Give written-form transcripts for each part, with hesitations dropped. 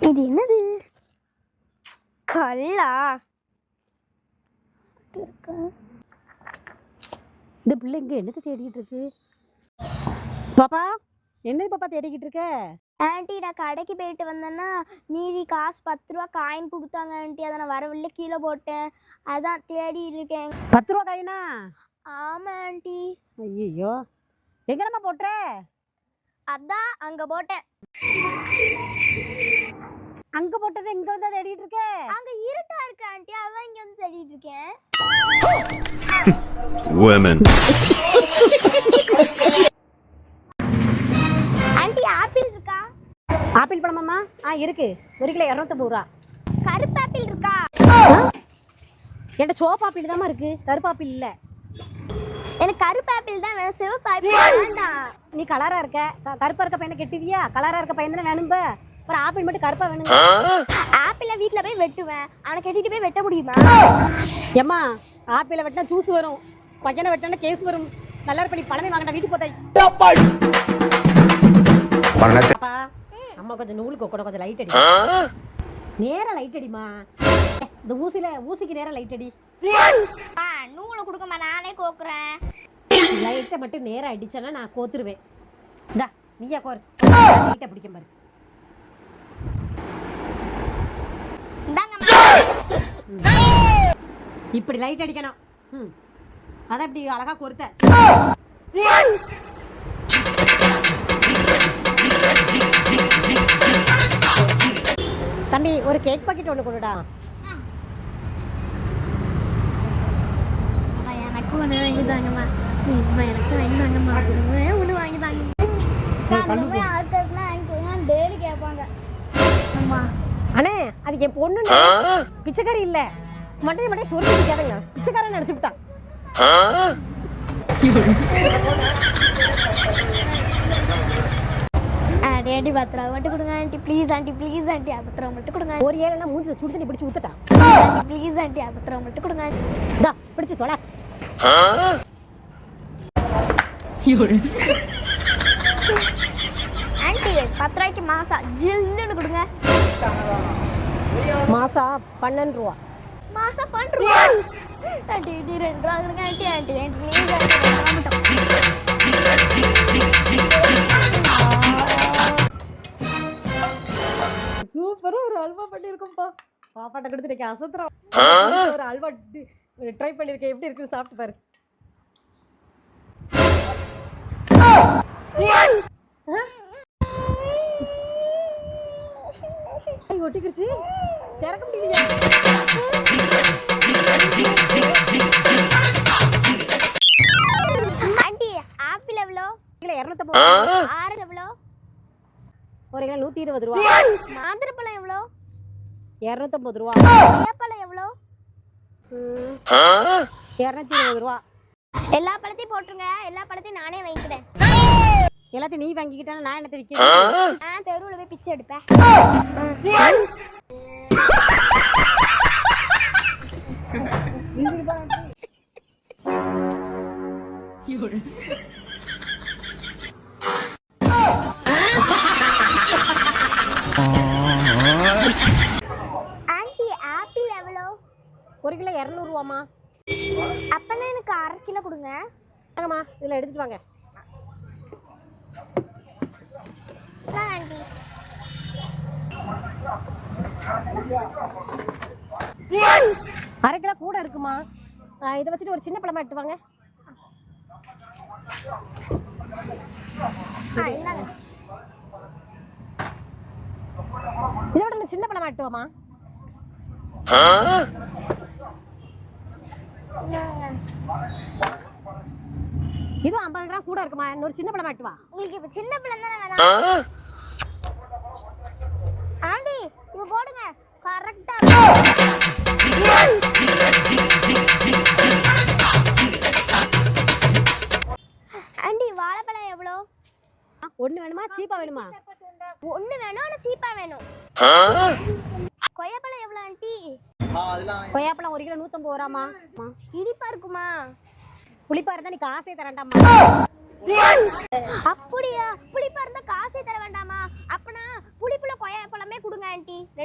இது என்னது? கல்லா? இந்த பிள்ளை இங்கே என்னத்தை தேடிக்கிட்டு இருக்கு? பாப்பா என்னது பாப்பா தேடிக்கிட்டு இருக்க? ஆண்டி, நான் கடைக்கு போயிட்டு வந்தேன்னா மீதி காசு 10 ரூபா காயின் கொடுத்தாங்க ஆண்டி. அதை நான் வரவில்லை கீழே போட்டேன். அதான் தேடிட்டு இருக்கேன். 10 ரூபா காயினா? ஆமா ஆண்டி. ஐயோ, எங்கடமா போட்டுற? அதான் அங்க போட்டேன். அங்க போட்டது இங்க வந்து தேடிட்டு இருக்க? அங்க இருட்டா இருக்கு ஆண்டி, அதான் இங்க வந்து தேடிட்டு இருக்கேன். women ஆண்டி, ஆப்பிள் இருக்கா? ஆப்பிள் பழமாமா? இருக்கு. 1 கிலோ 250 ரூபா. கருப்பு ஆப்பிள் இருக்கா? என்கிட்ட சோப்பு ஆப்பிள் தாமா இருக்கு, கருப்பு ஆப்பிள் இல்ல. எனக்கு கருப்பு ஆப்பிள் தான் வேணும், சிவப்பு ஆப்பிள் வேண்டாம். நீ கலரா இருக்க, கருப்பா இருக்க பையனை கெட்டுவியா? கலரா இருக்க பையன் தானே வேணும்ப. அப்புறம் ஆப்பிள் மட்டும் கருப்பா வேணுங்க. ஆப்பிள வீட்ல போய் வெட்டுவேன், ஆனா கெட்டிட்டு போய் வெட்ட முடியுமா? ஏம்மா, ஆப்பிள வெட்டினா ஜூஸ் வரும், பையனை வெட்டினா கேஸ் வரும். நல்லா இருப்ப, நீ பழமே வாங்கினா வீட்டுக்கு போதாய். அம்மா கொஞ்சம் நூலுக்கு கூட கொஞ்சம் லைட் அடி. நேரா லைட் அடிமா. இந்த ஊசிக்கு நேரா லைட் அடி. நூலை கொடுக்கமா, நானே கோக்குறேன். லைட்டை மட்டும் நேரா அடிச்சேன்னா நான் கோத்துருவேன். இந்தா நீயா கோர், லைட்டை பிடிக்க பாரு. இப்படி லைட் அடிக்கணும். அதான் இப்படி அழகா கொறுத்த. தம்பி, ஒரு கேக் பாக்கெட் ஒன்று கொடுடா. எனக்கு ஒன்று வாங்கி தாங்கம்மா. எனக்கு வாங்கி தாங்கம்மா. ஒன்று வாங்கி தாங்க. ஆட்கள்லாம் டெய்லி கேட்பாங்க. அம்மா அண்ணே, அது என் பொண்ணு, பிச்சைக்காரி இல்ல. மட்டையை சொருகி பிடிக்காதங்க, பிச்சைக்காரன் நினைச்சு விட்டான். ஆண்டி 10 ரூபா மட்டும் கொடுங்க aunty, please aunty, please aunty. 10 ரூபா மட்டும் கொடுங்க. ஒரு ஏழை மூஞ்சில சுடு தண்ணி பிடிச்சி ஊத்துட்டான். ப்ளீஸ் ஆண்டி, 10 ரூபா மட்டும் கொடுங்க ஆண்டி. இந்தா பிடிச்சு தொலை. ஆண்டி 10 ரூபாய்க்கு மாசா ஜில்லுன்னு கொடுங்க. மாசா 12 ரூபா. மாசா 12 ரூபா? ஆண்டி 2 ரூபா கொடுங்க ஆண்டி. Aunty please aunty. சூப்பரா ஒரு அல்வா பண்ணிருக்கோம்ப்பா. பாப்பாட்ட கொடுத்துருக்கேன், அசத்துறோம். ஒரு அல்வா ட்ரை பண்ணிருக்கேன், எப்படி இருக்குன்னு சாப்பிட்டு பாரு. ஒட்டிக்கிருச்சு, திறக்க முடியலையா? ஆண்டி, ஆப்பிள் எவ்வளோ? கிலோ 250. ஆரஞ்சு எவ்வளோ? 1 கிலோ 120 ரூபா. மாதுளப்பழம் எவ்வளோ? 250 ரூபா. கொய்யாப்பழம் எவ்வளோ? 220 ரூபா. எல்லா பழத்தையும் போட்டுருங்க, எல்லா பழத்தையும் நானே வாங்கிக்கிறேன். எல்லாத்தையும் நீ வாங்கிக்கிட்டா நான் என்னத்தை விற்கிறேன்? தெருவில் போய் பிச்சை எடுப்பேன். ஆண்டி, ஆப்பிள் எவ்வளோ? 1 கிலோ 200 ரூபாமா. அப்பனா எனக்கு 1/2 கிலோ கொடுங்க. வாங்கம்மா, இதில் எடுத்துட்டு வாங்க. ஆண்டி 1/2 கிலோ கூட இருக்குமா? இதை வச்சுட்டு ஒரு சின்ன பழமா எடுத்து வாங்க. இதோட நான் சின்ன பழமா எடுத்து வாமா. இது 50 கிராம் கூட இருக்குமா? இன்னொரு சின்ன பழமா எடுத்து வா. உங்களுக்கு இப்ப சின்ன பழம் தானே வேணும்? ஆண்டி இப்ப போடுங்க, கரெக்டா. ஆண்டி, வாழைப்பழம் எவ்வளோ? ஒண்ணு வேணுமா, சீப்பா வேணுமா? ஒண்ணு வேணும், ஆனா சீப்பா வேணும். கொய்யாப்பழம் எவ்வளோ ஆண்டி? கொய்யாப்பழம் 1 கிலோ 150 ரூபாமா. இனிப்பா இருக்குமா? புளிப்பா இருந்தா நீ காசே தரண்டாமா. அப்படியா? புளிப்பா இருந்தா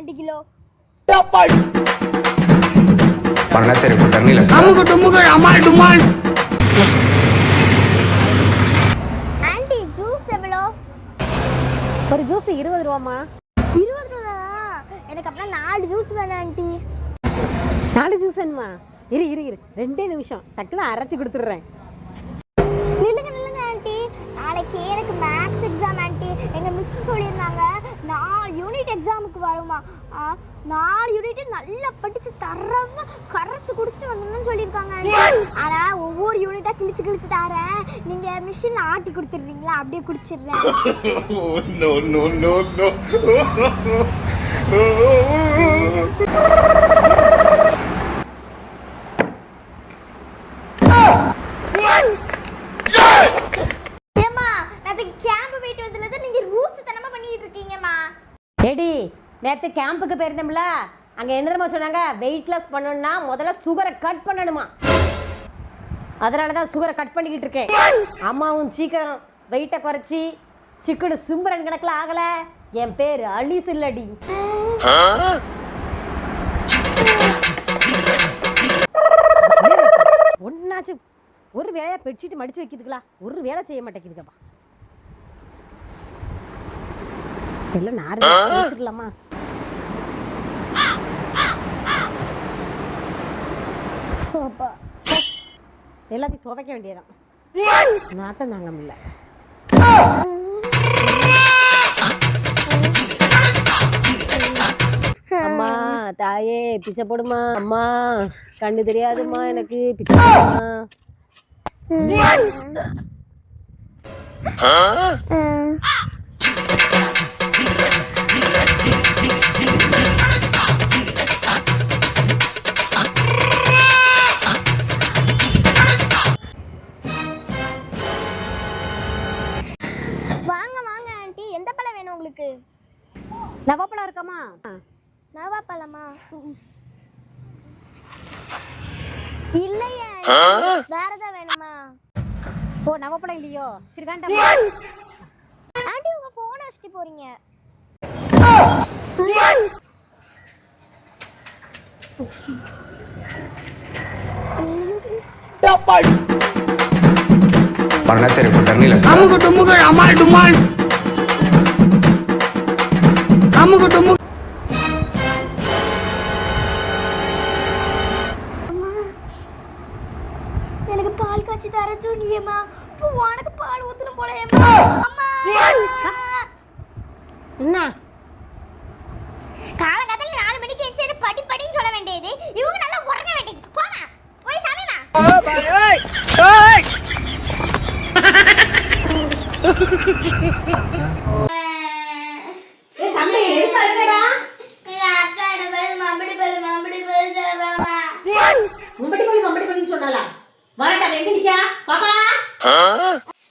2 கிலோ. पढ़ना तेरे को डर नहीं लगता? ஆண்டி ஜூஸ் எவ்வளோ? ஒரு ஜூஸ் 20 ரூபாம்மா. 20 ரூபா. எனக்கு அப்படின்னா 4 ஜூஸ் வேணும் ஆண்டி. 4 ஜூஸ் வேணுமா? இரு 2 நிமிஷம் டக்குன்னு அரைச்சி கொடுத்துட்றேன். நில்லுங்க ஆண்டி, நாளைக்கு எனக்கு மேக்ஸ் எக்ஸாம் ஆண்டி. எங்கள் மிஸ் சொல்லியிருந்தாங்க 4 யூனிட் எக்ஸாமுக்கு வருமா. 4 யூனிட்டு நல்லா படித்து தரமாக கரைச்சி குடிச்சிட்டு வந்துடணும்னு சொல்லியிருக்காங்க ஆண்டி. ஆனால் ஒவ்வொரு யூனிட்டாக கிழிச்சு தரேன், நீங்கள் மிஷினில் ஆட்டி கொடுத்துட்றீங்களா? அப்படியே குடிச்சிடுறேன். No, no, no, no. ஏடி நேற்று கேம்புக்கு போயிருந்தோம்ல, அங்கே என்ன தெரியுமா சொன்னாங்க, வெயிட் லாஸ் பண்ணணும்னா முதல்ல சுகரை கட் பண்ணணுமா. அதனால தான் சுகரை கட் பண்ணிக்கிட்டு இருக்கேன். அம்மாவும் சீக்கிரம் வெயிட்டை குறைச்சி சிக்கனு சிம்பரன் கணக்கில் ஆகலை. என் பேர் அலிஸ் இல்லடி. ஒன்னாச்சு ஒரு வேலையா பெட்ஷீட் மடிச்சு வைக்கிறதுங்களா, ஒரு வேலை செய்ய மாட்டேங்குதுக்கப்பா. எல்லாம் நார் வச்சிடலாமா? எல்லாத்தையும் துவைக்க வேண்டியதான், நாட்டம் தாங்க முடியல. அம்மா தாயே பிச்சை போடுமா. அம்மா கண்ணு தெரியாதுமா எனக்கு, பிச்சை போடுமா. வாங்க ஆண்டி, எந்த பழம் வேணும் உங்களுக்கு? நவாப்பழம் இருக்காமா? நவாப்பழமா? இல்லையே, வேற ஏதாவது வேணுமா? ஓ நவாப்பழம் இல்லையோ, சரி வேண்டாம். ஆண்டி உங்க போன் வச்சுட்டு போறீங்க. पढ़ना तेरे को डर नहीं लगता? எனக்கு பால் காய்ச்சி தர சொன்னியேம்மா, இப்போ உனக்கு பால் ஊத்தணும் போலயேம்மா. அம்மா என்ன காலகாலத்துல 4 மணிக்கு எந்திரிச்சு படின்னு சொல்ல வேண்டியது, இவங்க நல்லா உறங்க வேண்டியது. போமா போய் சமைமா. தம்பி எதுக்கு அழுகடா? அக்கா எனக்கு மம்படி சொல்லுவாமா. மம்படி பல்லுன்னு சொன்னாலா? வரட்டா எங்க நிக்கா பாப்பா?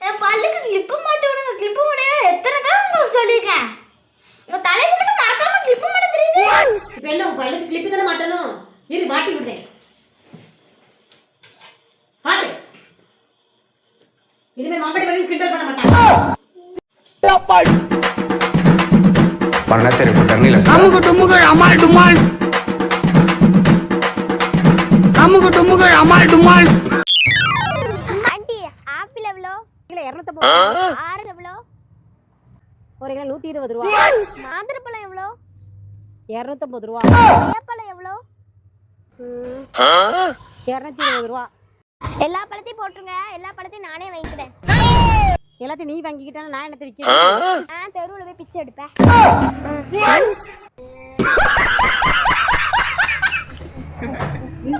என் பல்லுக்கு கிளிப்பு மாட்டு விடுங்க, கிளிப்பு விட எத்தனை தடவை உங்களுக்கு சொல்லியிருக்கேன். உங்க தலைக்கு மட்டும் மறக்காம கிளிப்பு மட்டும் தெரியுது. இப்ப என்ன உன் பல்லுக்கு கிளிப்பு தானே மாட்டணும்? இரு மாட்டி விடுறேன். பாத்து இனிமே மம்படி பல்லுன்னு கிண்டல் பண்ண மாட்டாங்க. पढ़ना तेरे को डर नहीं लगता? ஆண்டி ஆப்பிள் எவ்வளோ? கிலோ 250. ஆரஞ்சு எவ்வளோ? ஒரு கிலோ 120 ரூபா. மாதுளப்பழம் எவ்வளோ? 250 ரூபா. கொய்யாப்பழம் எவ்வளோ? 220 ரூபா. எல்லா பழத்தையும் போட்டுருங்க, எல்லா பழத்தையும் நானே வாங்கிக்கிறேன். எல்லாத்தையும் நீ வாங்கிக்கிட்டானா நான் என்னத்தை விற்கிறேன்? தெருவில் போய் பிச்சை எடுப்பேன். இங்க